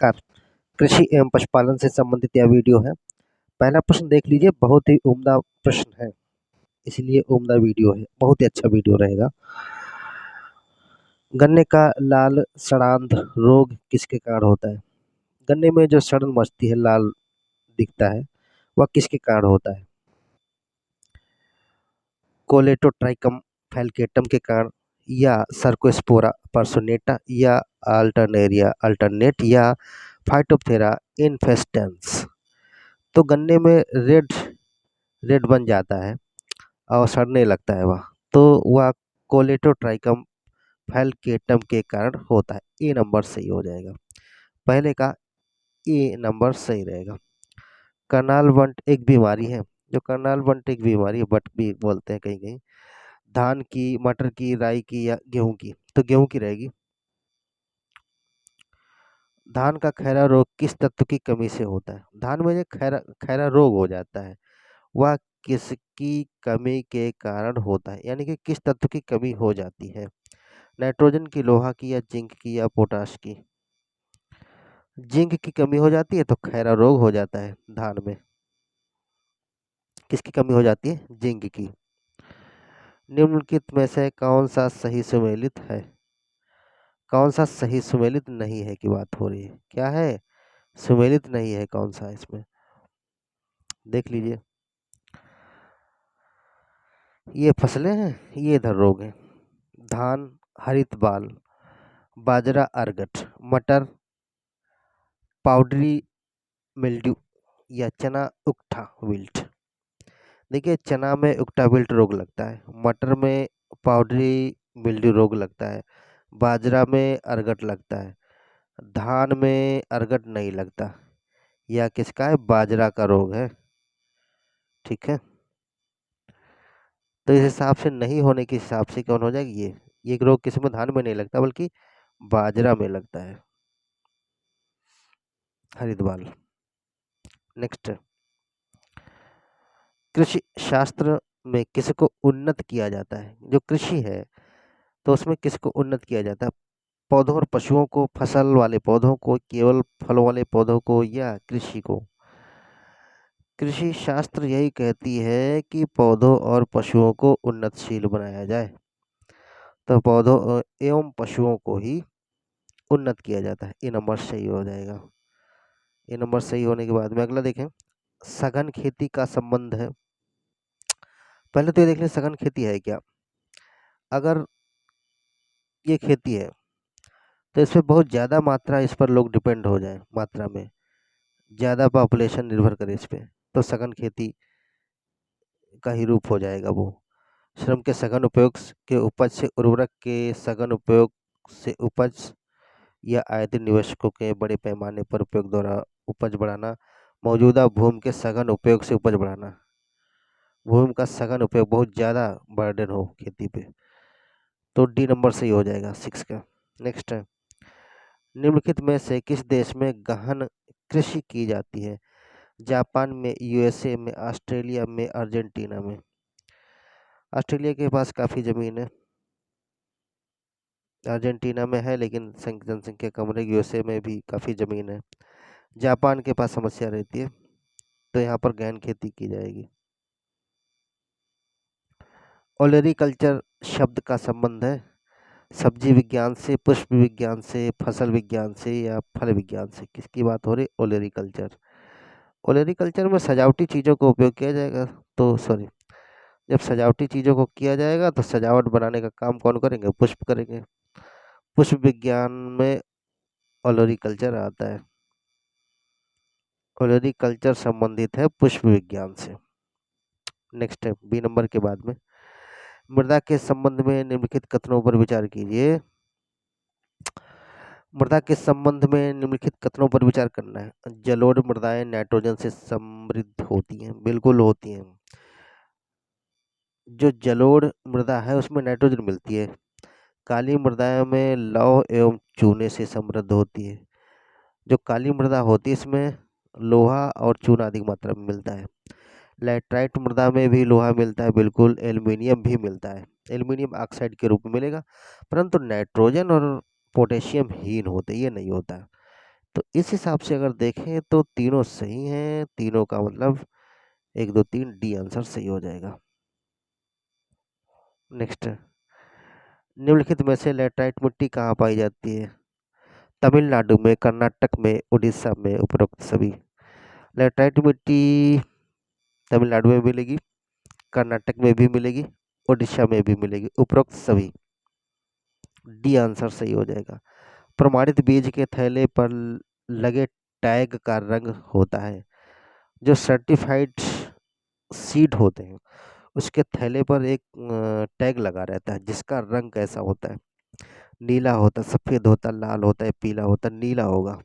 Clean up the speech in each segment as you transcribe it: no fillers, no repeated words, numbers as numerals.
नमस्कार। कृषि एवं पशुपालन से संबंधित यह वीडियो है। पहला प्रश्न देख लीजिए, बहुत ही उम्दा प्रश्न है, इसलिए उम्दा वीडियो है, बहुत ही अच्छा वीडियो रहेगा। गन्ने का लाल सड़ांध रोग किसके कारण होता है? गन्ने में जो सड़न मचती है, लाल दिखता है, वह किसके कारण होता है? कोलेटोट्राइकम फैल्केटम के कारण, या सर्कोस्पोरा पर्सोनेटा, या अल्टरनेट, या फाइटोप्थेरा इन्फेस्टेंस। तो गन्ने में रेड रेड बन जाता है और सड़ने लगता है वह, तो वह कोलेटोट्राइकम फैल्केटम के कारण होता है। ए नंबर सही हो जाएगा, पहले का ए नंबर सही रहेगा। करनाल बंट एक बीमारी है, जो करनाल बंट एक बीमारी है, बट भी बोलते हैं कहीं कहीं। धान की, मटर की, राई की, या गेहूं की? तो गेहूं की रहेगी। धान का खैरा रोग किस तत्व की कमी से होता है? धान में जो खैरा खैरा रोग हो जाता है, वह किसकी कमी के कारण होता है, यानी कि किस तत्व की कमी हो जाती है? नाइट्रोजन की, लोहा की, या जिंक की, या पोटाश की? जिंक की कमी हो जाती है तो खैरा रोग हो जाता है धान में। किसकी कमी हो जाती है? जिंक की। निम्नलिखित में से कौन सा सही सुमेलित है? कौन सा सही सुमेलित नहीं है की बात हो रही है? क्या है? सुमेलित नहीं है कौन सा इसमें? देख लीजिए, ये फसलें हैं, ये इधर रोग है। धान हरित बाल, बाजरा अर्गट, मटर पाउडरी मिल्ड्यू, या चना उकठा विल्ट? देखिए, चना में उकठा विल्ट रोग लगता है, मटर में पाउडरी मिल्ड्यू रोग लगता है, बाजरा में अर्गट लगता है, धान में अर्गट नहीं लगता। यह किसका है? बाजरा का रोग है। ठीक है, तो इस हिसाब से नहीं होने के हिसाब से कौन हो जाएगी? ये रोग किस में? धान में नहीं लगता, बल्कि बाजरा में लगता है, हरित बाल। नेक्स्ट, कृषि शास्त्र में किसको उन्नत किया जाता है? जो कृषि है तो उसमें किसको उन्नत किया जाता है? पौधों और पशुओं को, फसल वाले पौधों को, केवल फल वाले पौधों को, या कृषि को? कृषि शास्त्र यही कहती है कि पौधों और पशुओं को उन्नतशील बनाया जाए, तो पौधों एवं पशुओं को ही उन्नत किया जाता है। ये नंबर सही हो जाएगा। ये नंबर सही होने के बाद में अगला देखें, सघन खेती का संबंध है। पहले तो ये देख लें सघन खेती है क्या। अगर ये खेती है तो इसमें बहुत ज़्यादा मात्रा, इस पर लोग डिपेंड हो जाए, मात्रा में ज़्यादा पॉपुलेशन निर्भर करे इस पे, तो सघन खेती का ही रूप हो जाएगा वो। श्रम के सघन उपयोग के उपज से, उर्वरक के सघन उपयोग से उपज, या आयातित निवेशकों के बड़े पैमाने पर उपयोग द्वारा उपज बढ़ाना, मौजूदा भूमि के सघन उपयोग से उपज बढ़ाना। भूमि का सघन उपयोग, बहुत ज़्यादा बर्डन हो खेती पे, तो डी नंबर सही हो जाएगा 6 का। नेक्स्ट है, निम्नलिखित में से किस देश में गहन कृषि की जाती है? जापान में, यूएसए में, ऑस्ट्रेलिया में, अर्जेंटीना में? ऑस्ट्रेलिया के पास काफ़ी ज़मीन है, अर्जेंटीना में है लेकिन जनसंख्या कम है, यूएसए में भी काफ़ी ज़मीन है। जापान के पास समस्या रहती है, तो यहाँ पर गहन खेती की जाएगी। ओलेरिकल्चर शब्द का संबंध है सब्जी विज्ञान से, पुष्प विज्ञान से, फसल विज्ञान से, या फल विज्ञान से? किसकी बात हो रही? ओलेरिकल्चर। ओलेरिकल्चर में सजावटी चीज़ों को उपयोग किया जाएगा, तो सॉरी, जब सजावटी चीज़ों को किया जाएगा तो सजावट बनाने का काम कौन करेंगे? पुष्प करेंगे। पुष्प विज्ञान में ओलेरिकल्चर आता है। ओलेरिकल्चर संबंधित है पुष्प विज्ञान से। नेक्स्ट है बी नंबर के बाद में, मृदा के संबंध में निम्नलिखित कथनों पर विचार कीजिए। मृदा के संबंध में निम्नलिखित कथनों पर विचार करना है। जलोढ़ मृदाएं नाइट्रोजन से समृद्ध होती हैं, बिल्कुल होती हैं। जो जलोढ़ मृदा है उसमें नाइट्रोजन मिलती है। काली मृदाओं में लौह एवं चूने से समृद्ध होती है। जो काली मृदा होती है इसमें लोहा और चूना अधिक मात्रा में मिलता है। लैटराइट मृदा में भी लोहा मिलता है, बिल्कुल। एल्युमिनियम भी मिलता है, एल्युमिनियम ऑक्साइड के रूप में मिलेगा, परंतु नाइट्रोजन और पोटेशियम हीन होते, ये नहीं होता। तो इस हिसाब से अगर देखें तो तीनों सही हैं, तीनों का मतलब 1 2 3 डी आंसर सही हो जाएगा। नेक्स्ट, निम्नलिखित में से लैटेराइट मिट्टी कहाँ पाई जाती है? तमिलनाडु में, कर्नाटक में, उड़ीसा में, उपरोक्त सभी। लैटेराइट मिट्टी तमिलनाडु में मिलेगी, कर्नाटक में भी मिलेगी, उड़ीसा में भी मिलेगी, उपरोक्त सभी। डी आंसर सही हो जाएगा। प्रमाणित बीज के थैले पर लगे टैग का रंग होता है। जो सर्टिफाइड सीड होते हैं उसके थैले पर एक टैग लगा रहता है जिसका रंग कैसा होता है? नीला होता है, सफेद होता है, लाल होता है, पीला होता है, नीला होगा।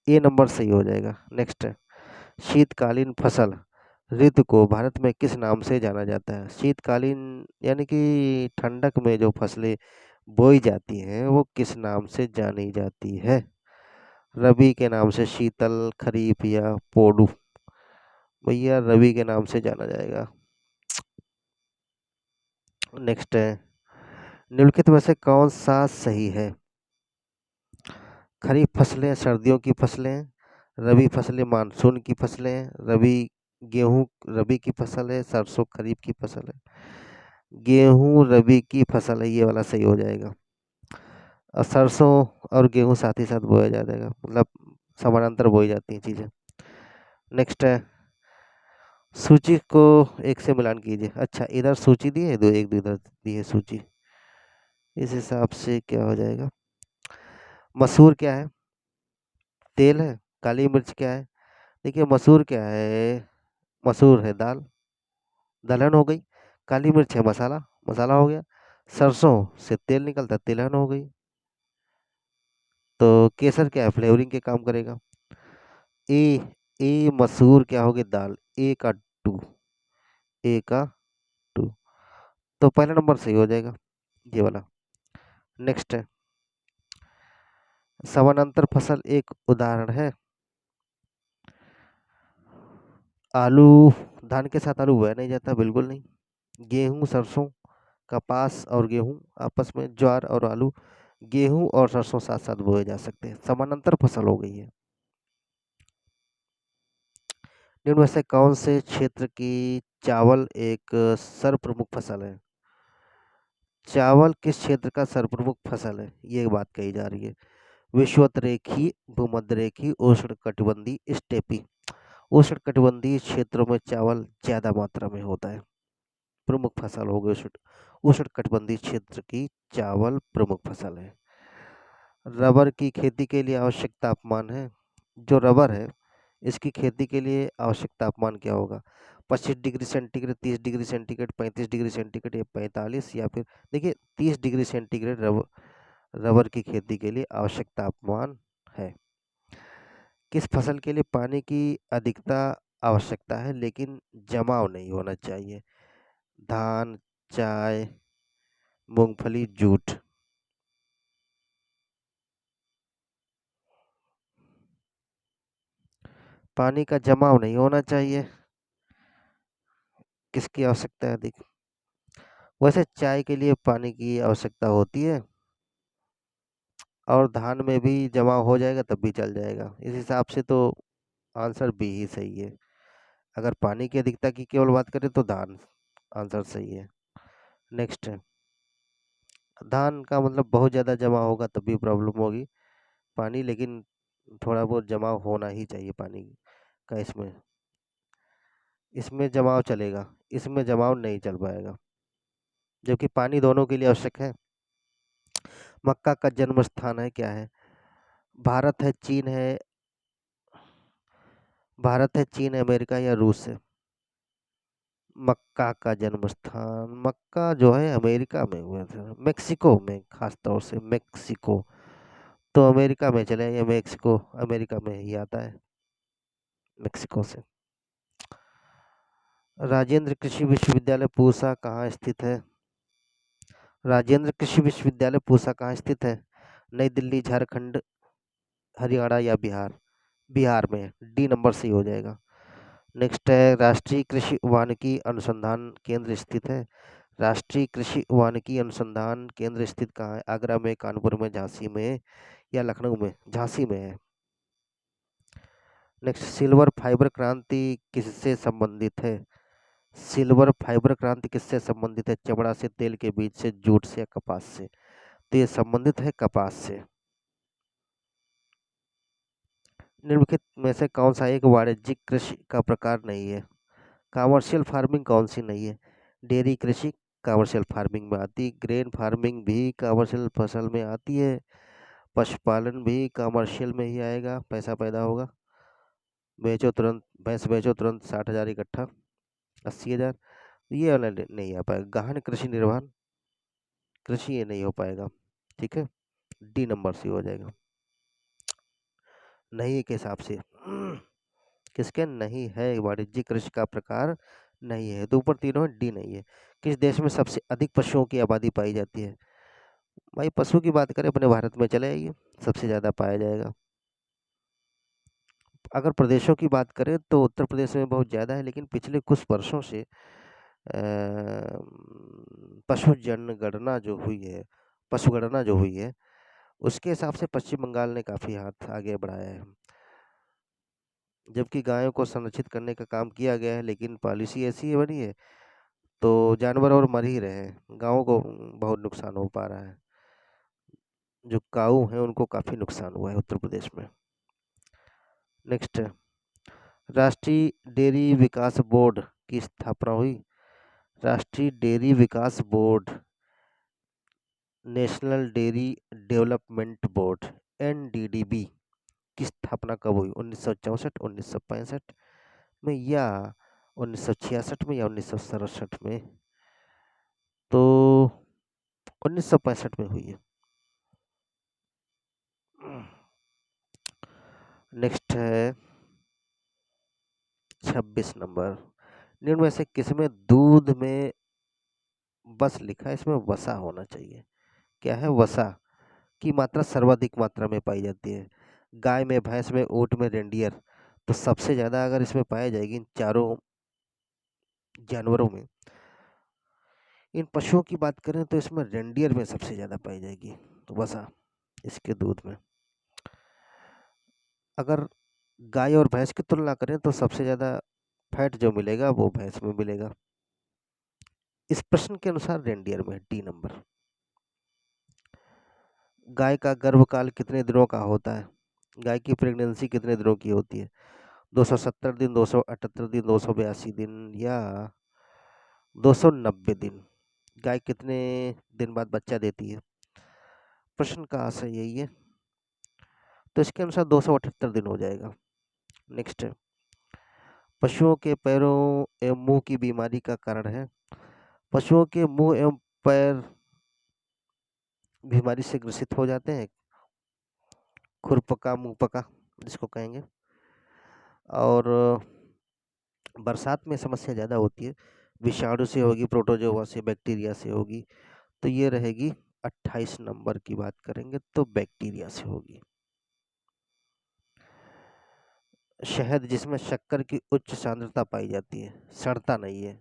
ए नंबर सही हो जाएगा। नेक्स्ट है, शीतकालीन फसल ऋतु को भारत में किस नाम से जाना जाता है? शीतकालीन यानी कि ठंडक में जो फसलें बोई जाती हैं वो किस नाम से जानी जाती है? रबी के नाम से, शीतल, खरीफ या पोडू? भैया रबी के नाम से जाना जाएगा। नेक्स्ट है, निम्नलिखित में से कौन सा सही है? खरीफ फसलें सर्दियों की फसलें हैं, रबी फसलें मानसून की फसलें हैं, रबी गेहूं रबी की फसल है, सरसों खरीफ की फसल है। गेहूं रबी की फसल है, ये वाला सही हो जाएगा। और सरसों और गेहूं साथ ही साथ बोया जाएगा, मतलब समानांतर बोई जाती हैं चीज़ें। नेक्स्ट है, सूची को एक से मिलान कीजिए। अच्छा, इधर सूची दी है, दो एक, दो इधर दी है सूची। इस हिसाब से क्या हो जाएगा? मसूर क्या है? तेल है। काली मिर्च क्या है? देखिए मसूर क्या है? मसूर है दाल, दलहन हो गई। काली मिर्च है मसाला, मसाला हो गया। सरसों से तेल निकलता है, तिलहन हो गई। तो केसर क्या है? फ्लेवरिंग के काम करेगा। ए ए मसूर क्या होगी? दाल। ए का टू, ए का टू। तो पहला नंबर सही हो जाएगा, ये वाला। नेक्स्ट है, समानांतर फसल एक उदाहरण है। आलू, धान के साथ आलू बोया नहीं जाता, बिल्कुल नहीं। गेहूं, सरसों, कपास और गेहूं आपस में, ज्वार और आलू, गेहूं और सरसों साथ साथ बोए जा सकते हैं, समानांतर फसल हो गई है। निम्न में से कौन से क्षेत्र की चावल एक सर्वप्रमुख फसल है? चावल किस क्षेत्र का सर्वप्रमुख फसल है, ये बात कही जा रही है। विषुवतरेखीय, भूमध्यरेखीय, उष्णकटिबंधीय, स्टेपी। उष्णकटिबंधीय क्षेत्रों में चावल ज्यादा मात्रा में होता है, प्रमुख फसल हो गई। उष्णकटिबंधीय क्षेत्र की चावल प्रमुख फसल है। रबर की खेती के लिए आवश्यक तापमान है, जो रबर है इसकी खेती के लिए आवश्यक तापमान क्या होगा? 25 degree centigrade, 30 degree centigrade, 35 degree centigrade या 45, या फिर देखिए 30 डिग्री सेंटीग्रेड रबर की खेती के लिए आवश्यक तापमान है। किस फसल के लिए पानी की अधिकता आवश्यकता है लेकिन जमाव नहीं होना चाहिए? धान, चाय, मूंगफली, जूट। पानी का जमाव नहीं होना चाहिए, किसकी आवश्यकता है अधिक? वैसे चाय के लिए पानी की आवश्यकता होती है, और धान में भी जमाव हो जाएगा तब भी चल जाएगा। इस हिसाब से तो आंसर बी ही सही है। अगर पानी की अधिकता की केवल बात करें तो धान आंसर सही है। नेक्स्ट है, धान का मतलब बहुत ज़्यादा जमा होगा तब भी प्रॉब्लम होगी पानी, लेकिन थोड़ा बहुत जमाव होना ही चाहिए पानी का। इसमें इसमें जमाव चलेगा, इसमें जमाव नहीं चल पाएगा, जबकि पानी दोनों के लिए आवश्यक है। मक्का का जन्म स्थान है क्या है? भारत है, चीन है, भारत है, चीन है, अमेरिका या रूस है? मक्का का जन्म स्थान, मक्का जो है अमेरिका में हुआ था, मेक्सिको में, खास तौर से मेक्सिको। तो अमेरिका में चले, या मेक्सिको अमेरिका में ही आता है, मेक्सिको से। राजेंद्र कृषि विश्वविद्यालय पूसा कहाँ स्थित है? राजेंद्र कृषि विश्वविद्यालय पूसा कहाँ स्थित है? नई दिल्ली, झारखंड, हरियाणा या बिहार? बिहार में है, डी नंबर सही हो जाएगा। नेक्स्ट है, राष्ट्रीय कृषि वानिकी अनुसंधान केंद्र स्थित है। राष्ट्रीय कृषि वानिकी अनुसंधान केंद्र स्थित कहाँ है? आगरा में, कानपुर में, झांसी में या लखनऊ में? झांसी में है। नेक्स्ट, सिल्वर फाइबर क्रांति किससे संबंधित है? सिल्वर फाइबर क्रांति किससे संबंधित है? चमड़ा से, तेल के बीज से, जूट से या कपास से? तो ये संबंधित है कपास से। निम्नलिखित में से कौन सा एक वाणिज्यिक कृषि का प्रकार नहीं है? कॉमर्शियल फार्मिंग कौन सी नहीं है? डेयरी कृषि कॉमर्शियल फार्मिंग में आती है, ग्रेन फार्मिंग भी कॉमर्शियल फसल में आती है, पशुपालन भी कॉमर्शियल में ही आएगा, पैसा पैदा होगा। बेचो तुरंत, भैंस बेचो तुरंत 60,000 इकट्ठा, 80,000, ये वाला नहीं आ पाएगा। गहन कृषि निर्वहन कृषि ये नहीं हो पाएगा। ठीक है, डी नंबर सी हो जाएगा। नहीं के हिसाब से किसके नहीं है? वाणिज्यिक कृषि का प्रकार नहीं है। तो ऊपर तीनों है, डी नहीं है। किस देश में सबसे अधिक पशुओं की आबादी पाई जाती है? भाई पशु की बात करें अपने भारत में चले आइए, सबसे ज़्यादा पाया जाएगा। अगर प्रदेशों की बात करें तो उत्तर प्रदेश में बहुत ज़्यादा है, लेकिन पिछले कुछ वर्षों से पशु जनगणना जो हुई है, पशु गणना जो हुई है, उसके हिसाब से पश्चिम बंगाल ने काफ़ी हाथ आगे बढ़ाया है। जबकि गायों को संरक्षित करने का काम किया गया है, लेकिन पॉलिसी ऐसी बनी है तो जानवर और मर ही रहे हैं। गाँवों को बहुत नुकसान हो पा रहा है। जो काऊ हैं उनको काफ़ी नुकसान हुआ है उत्तर प्रदेश में। नेक्स्ट, राष्ट्रीय डेयरी विकास बोर्ड की स्थापना हुई। राष्ट्रीय डेयरी विकास board, national dairy development board, NDDB की स्थापना कब हुई? 1964, 1965 में या 1966 में या 1967 में? तो 1965 में हुई है। नेक्स्ट है 26 नंबर, निम्न में से किसमें दूध में बस लिखा है, इसमें वसा होना चाहिए। क्या है? वसा की मात्रा सर्वाधिक मात्रा में पाई जाती है। गाय में, भैंस में, ऊंट में, रेंडियर। तो सबसे ज़्यादा अगर इसमें पाई जाएगी इन चारों जानवरों में, इन पशुओं की बात करें तो इसमें रेंडियर में सबसे ज़्यादा पाई जाएगी तो वसा इसके दूध में। अगर गाय और भैंस की तुलना करें तो सबसे ज़्यादा फैट जो मिलेगा वो भैंस में मिलेगा। इस प्रश्न के अनुसार रेंडियर में, डी नंबर। गाय का गर्भकाल कितने दिनों का होता है? गाय की प्रेगनेंसी कितने दिनों की होती है? 270 दिन, 278 दिन, 282 दिन या 290 दिन? गाय कितने दिन बाद बच्चा देती है? प्रश्न का आशय यही है, तो इसके अनुसार 278 दिन हो जाएगा। नेक्स्ट है, पशुओं के पैरों एवं मुंह की बीमारी का कारण है। पशुओं के मुंह एवं पैर बीमारी से ग्रसित हो जाते हैं, खुरपका, मुंह पका जिसको कहेंगे। और बरसात में समस्या ज़्यादा होती है, विषाणु से होगी, प्रोटोजोआ से, बैक्टीरिया से होगी। तो ये रहेगी 28 नंबर की बात करेंगे तो बैक्टीरिया से होगी। शहद जिसमें शक्कर की उच्च सांद्रता पाई जाती है, सड़ता नहीं है।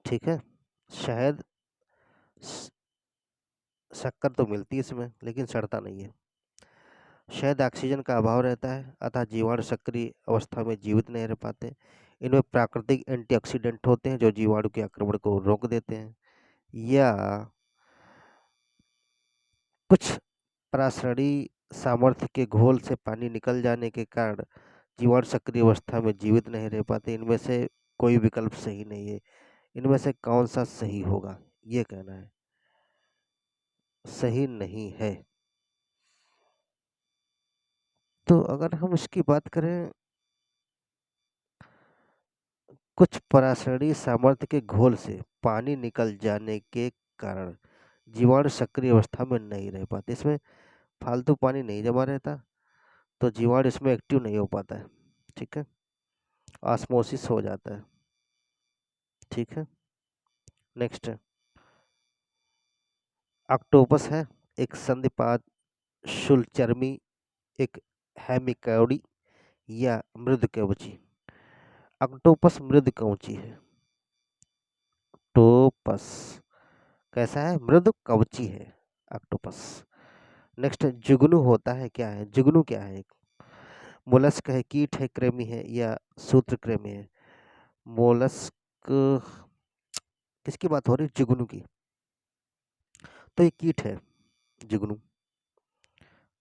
ठीक है, शहद शक्कर तो मिलती है इसमें लेकिन सड़ता नहीं है। शहद ऑक्सीजन का अभाव रहता है, अतः जीवाणु सक्रिय अवस्था में जीवित नहीं रह पाते। इनमें प्राकृतिक एंटीऑक्सीडेंट होते हैं जो जीवाणु के आक्रमण को रोक देते हैं। या कुछ परासरणी सामर्थ्य के घोल से पानी निकल जाने के कारण जीवाणु सक्रिय अवस्था में जीवित नहीं रह पाते। इनमें से कोई विकल्प सही नहीं है। इनमें से कौन सा सही होगा ये कहना है, सही नहीं है। तो अगर हम इसकी बात करें, कुछ परासरणी सामर्थ्य के घोल से पानी निकल जाने के कारण जीवाणु सक्रिय अवस्था में नहीं रह पाते। इसमें फालतू पानी नहीं जमा रहता तो जीवाणु इसमें एक्टिव नहीं हो पाता है। ठीक है, ऑस्मोसिस हो जाता है। ठीक है, नेक्स्ट है, ऑक्टोपस है एक संधिपाद शूलचर्मी, एक हेमिकौड़ी या मृदकवची? ऑक्टोपस मृदकवची है। ऑक्टोपस कैसा है? मृदकवची है ऑक्टोपस। नेक्स्ट, जुगनू होता है क्या है? जुगनू क्या है? मोलस्क है, कीट है, कृमि है या सूत्रकृमि है? मोलस्क किसकी बात हो रही है? जुगनू की। तो ये कीट है, जुगनू।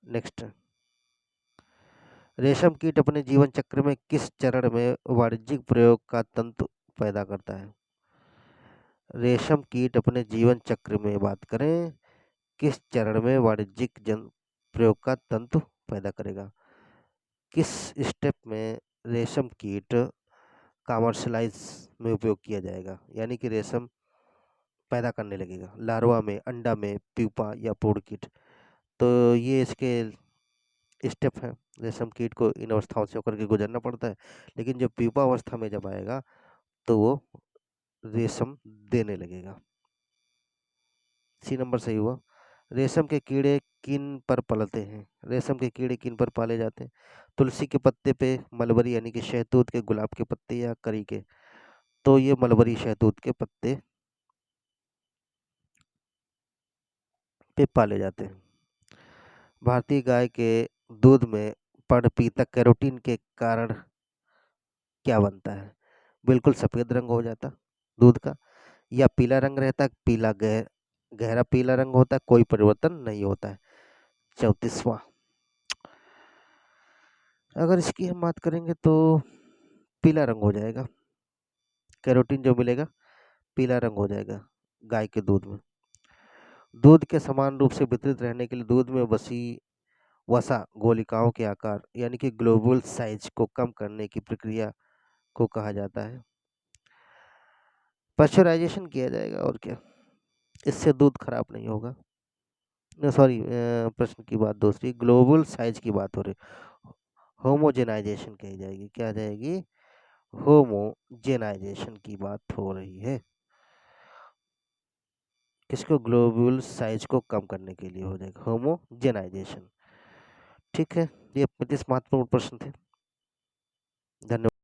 नेक्स्ट, रेशम कीट अपने जीवन चक्र में किस चरण में वाणिज्यिक प्रयोग का तंतु पैदा करता है? रेशम कीट अपने जीवन चक्र में बात करें, किस चरण में वाणिज्यिक जन प्रयोग का तंतु पैदा करेगा? किस स्टेप में रेशम कीट कॉमर्शलाइज में उपयोग किया जाएगा, यानी कि रेशम पैदा करने लगेगा? लार्वा में, अंडा में, प्यूपा या प्रौढ़ कीट? तो ये इसके स्टेप हैं। रेशम कीट को इन अवस्थाओं से होकर के गुजरना पड़ता है, लेकिन जब प्यूपा अवस्था में जब आएगा तो वो रेशम देने लगेगा। सी नंबर सही हुआ। रेशम के कीड़े किन पर पलते हैं? रेशम के कीड़े किन पर पाले जाते हैं? तुलसी के पत्ते पे, मलबरी यानी कि शहतूत के, गुलाब के पत्ते या करी के? तो ये मलबरी शहतूत के पत्ते पे पाले जाते हैं। भारतीय गाय के दूध में पर्णपितक कैरोटीन के कारण क्या बनता है? बिल्कुल सफेद रंग हो जाता दूध का, या पीला रंग रहता, पीला गहरा पीला रंग होता है, कोई परिवर्तन नहीं होता है? 34वां, अगर इसकी हम बात करेंगे तो पीला रंग हो जाएगा। कैरोटीन जो मिलेगा पीला रंग हो जाएगा गाय के दूध में। दूध के समान रूप से वितरित रहने के लिए दूध में बसी वसा गोलिकाओं के आकार यानी कि ग्लोबुल साइज को कम करने की प्रक्रिया को कहा जाता है? पाश्चराइजेशन किया जाएगा, और क्या, इससे दूध खराब नहीं होगा। सॉरी, प्रश्न की बात दूसरी, ग्लोबल साइज की बात हो रही, होमोजेनाइजेशन कही जाएगी, क्या आ जाएगी? होमोजेनाइजेशन की बात हो रही है। किसको? ग्लोबल साइज को कम करने के लिए हो जाएगा होमोजेनाइजेशन। ठीक है, ये 35 महत्वपूर्ण प्रश्न थे। धन्यवाद।